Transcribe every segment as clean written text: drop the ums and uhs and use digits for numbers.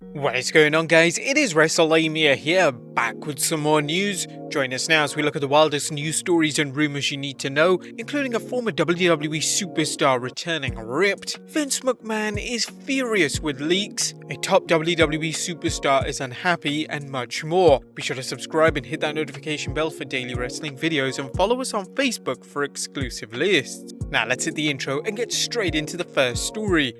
What is going on, guys? It is Wrestlelamia here, back with some more news. Join us now as we look at the wildest news stories and rumors you need to know, including a former WWE superstar returning ripped, Vince McMahon is furious with leaks, a top WWE superstar is unhappy, and much more. Be sure to subscribe and hit that notification bell for daily wrestling videos, and follow us on Facebook for exclusive lists. Now let's hit the intro and get straight into the first story.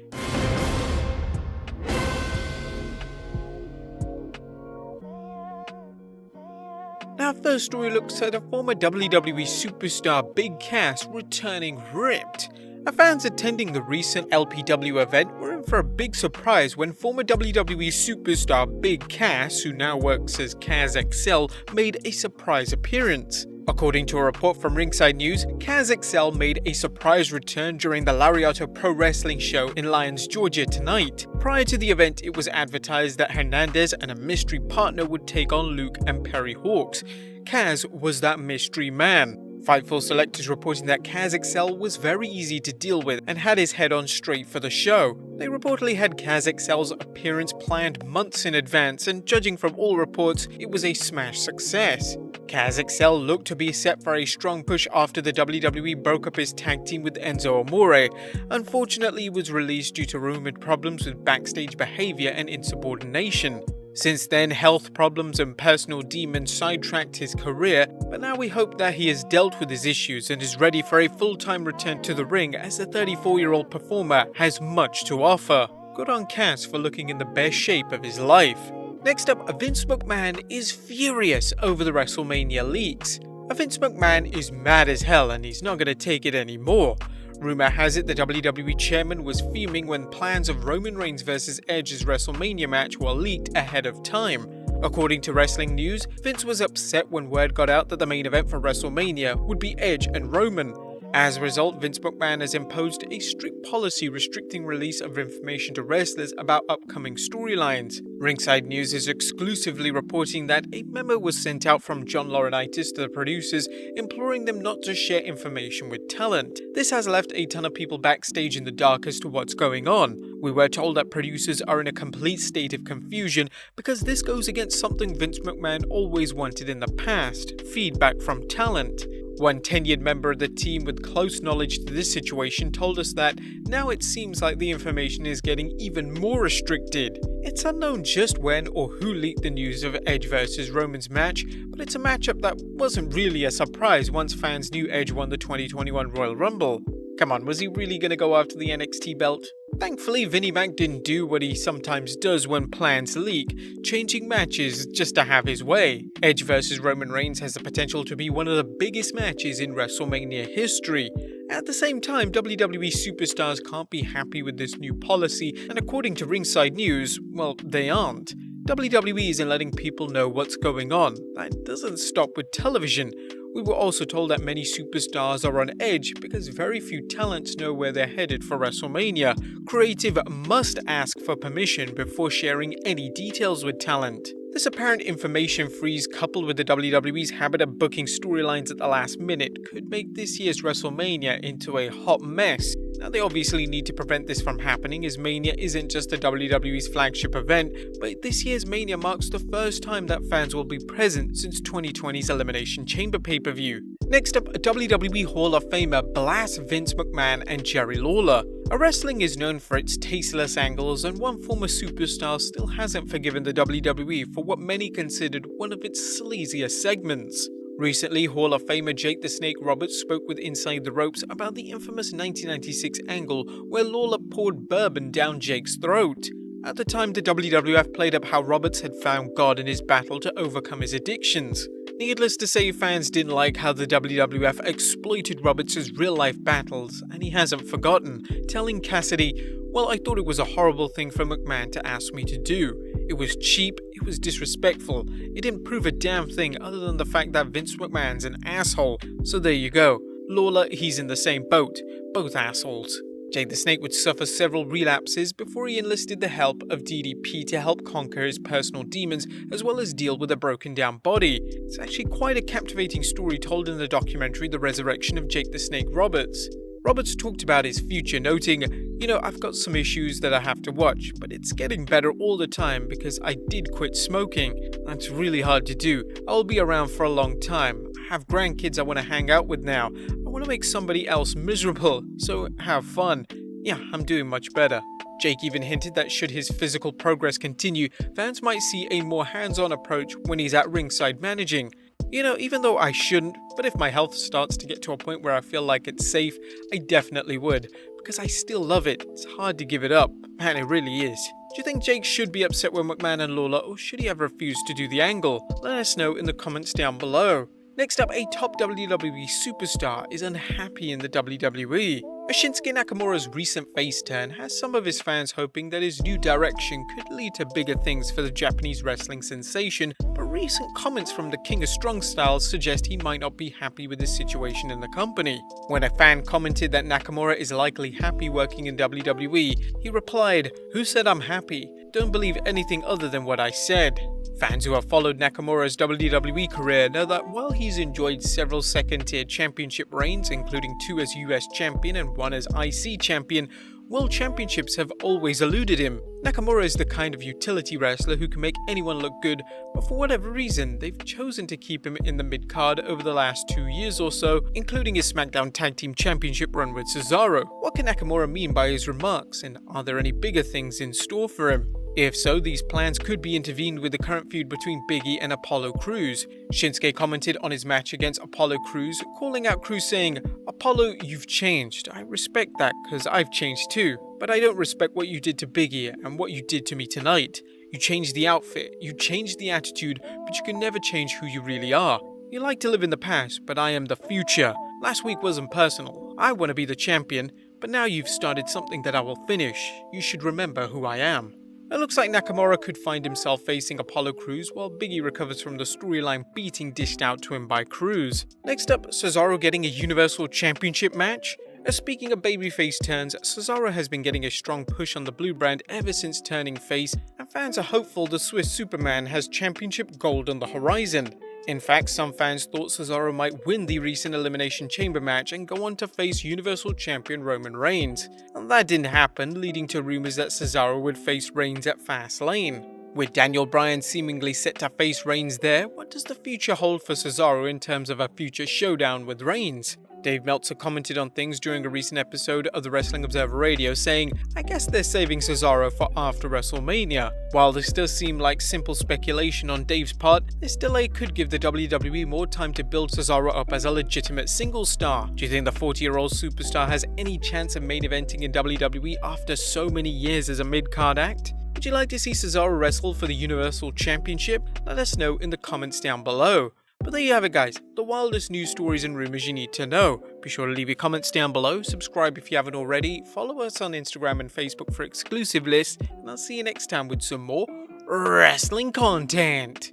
Our first story looks at a former WWE superstar Big Cass returning ripped. Our fans attending the recent LPW event were in for a big surprise when former WWE superstar Big Cass, who now works as Cass XL, made a surprise appearance. According to a report from Ringside News, Cass XL made a surprise return during the Lariato Pro Wrestling show in Lyons, Georgia tonight. Prior to the event, it was advertised that Hernandez and a mystery partner would take on Luke and Perry Hawks. Cass was that mystery man. Fightful Select is reporting that Cass XL was very easy to deal with and had his head on straight for the show. They reportedly had Cass XL's appearance planned months in advance, and judging from all reports, it was a smash success. Cass XL looked to be set for a strong push after the WWE broke up his tag team with Enzo Amore. Unfortunately, he was released due to rumored problems with backstage behavior and insubordination. Since then, health problems and personal demons sidetracked his career, but now we hope that he has dealt with his issues and is ready for a full-time return to the ring, as the 34-year-old performer has much to offer. Good on Cass for looking in the best shape of his life. Next up, Vince McMahon is furious over the WrestleMania leaks. Vince McMahon is mad as hell and he's not going to take it anymore. Rumor has it the WWE chairman was fuming when plans of Roman Reigns vs Edge's WrestleMania match were leaked ahead of time. According to Wrestling News, Vince was upset when word got out that the main event for WrestleMania would be Edge and Roman. As a result, Vince McMahon has imposed a strict policy restricting release of information to wrestlers about upcoming storylines. Ringside News is exclusively reporting that a memo was sent out from John Laurinaitis to the producers, imploring them not to share information with talent. This has left a ton of people backstage in the dark as to what's going on. We were told that producers are in a complete state of confusion because this goes against something Vince McMahon always wanted in the past: feedback from talent. One tenured member of the team with close knowledge to this situation told us that now it seems like the information is getting even more restricted. It's unknown just when or who leaked the news of Edge vs Roman's match, but it's a matchup that wasn't really a surprise once fans knew Edge won the 2021 Royal Rumble. Come on, was he really going to go after the NXT belt? Thankfully, Vinnie Mac didn't do what he sometimes does when plans leak, changing matches just to have his way. Edge vs Roman Reigns has the potential to be one of the biggest matches in WrestleMania history. At the same time, WWE superstars can't be happy with this new policy, and according to Ringside News, well, they aren't. WWE isn't letting people know what's going on. That doesn't stop with television. We were also told that many superstars are on edge because very few talents know where they're headed for WrestleMania. Creative must ask for permission before sharing any details with talent. This apparent information freeze, coupled with the WWE's habit of booking storylines at the last minute, could make this year's WrestleMania into a hot mess. Now, they obviously need to prevent this from happening, as Mania isn't just the WWE's flagship event, but this year's Mania marks the first time that fans will be present since 2020's Elimination Chamber pay-per-view. Next up, a WWE Hall of Famer blasts Vince McMahon and Jerry Lawler. Wrestling is known for its tasteless angles, and one former superstar still hasn't forgiven the WWE for what many considered one of its sleaziest segments. Recently, Hall of Famer Jake the Snake Roberts spoke with Inside the Ropes about the infamous 1996 angle where Lawler poured bourbon down Jake's throat. At the time, the WWF played up how Roberts had found God in his battle to overcome his addictions. Needless to say, fans didn't like how the WWF exploited Roberts' real-life battles, and he hasn't forgotten, telling Cassidy, "Well, I thought it was a horrible thing for McMahon to ask me to do. It was cheap, it was disrespectful, it didn't prove a damn thing other than the fact that Vince McMahon's an asshole. So there you go. Lawler, he's in the same boat. Both assholes." Jake the Snake would suffer several relapses before he enlisted the help of DDP to help conquer his personal demons as well as deal with a broken down body. It's actually quite a captivating story told in the documentary The Resurrection of Jake the Snake Roberts. Roberts talked about his future, noting, I've got some issues that I have to watch, but it's getting better all the time because I did quit smoking. That's really hard to do. I'll be around for a long time. I have grandkids I want to hang out with now. I want to make somebody else miserable, so have fun. Yeah, I'm doing much better. Jake even hinted that should his physical progress continue, fans might see a more hands-on approach when he's at ringside managing. Even though I shouldn't, but if my health starts to get to a point where I feel like it's safe, I definitely would, because I still love it. It's hard to give it up. Man, it really is. Do you think Jake should be upset with McMahon and Lawler, or should he have refused to do the angle? Let us know in the comments down below. Next up, a top WWE superstar is unhappy in the WWE. Shinsuke Nakamura's recent face turn has some of his fans hoping that his new direction could lead to bigger things for the Japanese wrestling sensation, but recent comments from the King of Strong Styles suggest he might not be happy with his situation in the company. When a fan commented that Nakamura is likely happy working in WWE, he replied, "Who said I'm happy? Don't believe anything other than what I said." Fans who have followed Nakamura's WWE career know that while he's enjoyed several second-tier championship reigns, including 2 as US champion and 1 as IC champion, world championships have always eluded him. Nakamura is the kind of utility wrestler who can make anyone look good, but for whatever reason, they've chosen to keep him in the mid-card over the last 2 years or so, including his SmackDown Tag Team Championship run with Cesaro. What can Nakamura mean by his remarks, and are there any bigger things in store for him? If so, these plans could be intervened with the current feud between Big E and Apollo Crews. Shinsuke commented on his match against Apollo Crews, calling out Crews saying, "Apollo, you've changed. I respect that because I've changed too. But I don't respect what you did to Big E and what you did to me tonight. You changed the outfit, you changed the attitude, but you can never change who you really are. You like to live in the past, but I am the future. Last week wasn't personal. I want to be the champion, but now you've started something that I will finish. You should remember who I am." It looks like Nakamura could find himself facing Apollo Crews while Big E recovers from the storyline beating dished out to him by Crews. Next up, Cesaro getting a Universal Championship match. Speaking of babyface turns, Cesaro has been getting a strong push on the blue brand ever since turning face, and fans are hopeful the Swiss Superman has championship gold on the horizon. In fact, some fans thought Cesaro might win the recent Elimination Chamber match and go on to face Universal Champion Roman Reigns. And that didn't happen, leading to rumors that Cesaro would face Reigns at Fastlane. With Daniel Bryan seemingly set to face Reigns there, what does the future hold for Cesaro in terms of a future showdown with Reigns? Dave Meltzer commented on things during a recent episode of the Wrestling Observer Radio, saying, "I guess they're saving Cesaro for after WrestleMania." While this does seem like simple speculation on Dave's part, this delay could give the WWE more time to build Cesaro up as a legitimate singles star. Do you think the 40-year-old superstar has any chance of main eventing in WWE after so many years as a mid-card act? Would you like to see Cesaro wrestle for the Universal Championship? Let us know in the comments down below. But there you have it, guys, the wildest news stories and rumors you need to know. Be sure to leave your comments down below, subscribe if you haven't already, follow us on Instagram and Facebook for exclusive lists, and I'll see you next time with some more wrestling content.